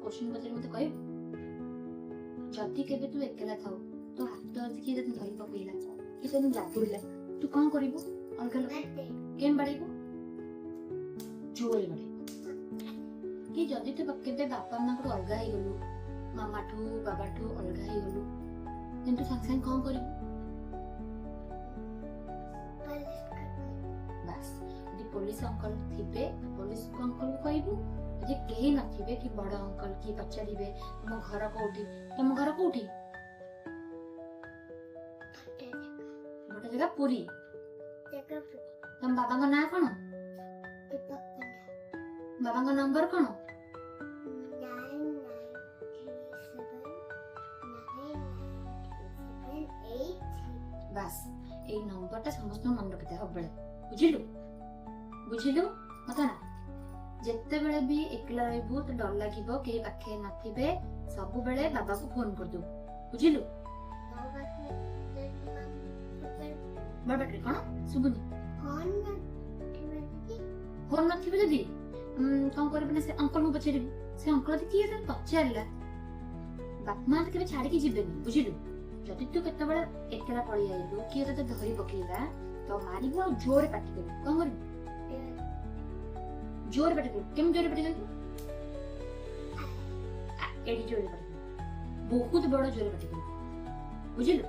question पचारि मते कहबो जदि केबे तू एकेला थाउ तो हाथ आज किए तते धरि पकइला कि तने जापुरला तू कौन करिवो अलगा लोग केम बाड़ेबो जोरे बाड़े कि जदि तू केबे बापा मां को अलगा हे गलु मामा ठू बाबा ठू अलगा हे गलु किंतु संग संग कौन करिवो बस यदि पुलिस अंकल थिबे पुलिस अंकल को कहबो जे केही नथिबे कि बड़ अंकल की पचारिबे तुम घर कोठी गोटे जगह पुरी तुम बाबा का नाम कौन बाबा का नंबर कौन बस ए नंबरटा समस्त मन रखते सब बेले बुझिलु मत ना जेते बेले भी एकला रहबो तो डर लागिबो के पाखे नथिबे सब बेले बाबा को फोन कर दो बुझिलु बड़ बैटरी कोन सुबुनी फोन नथिबे जदी कोन करबे ना से अंकल को पछेरिबी से अंकल त किए से पछारला बाप मां त केबे छाड़ी के जिबेनी बुझिलु जदि तू केते बेले एकला पळी आइलु किए तते धरि पकेला तो मारिबो जोर पाटी करबो कोन करबो जोर पाटी करबो केम जोर पाटी करबो एडी जोर पाटी बहुत बड़ जोर पाटी करबो बुझिलु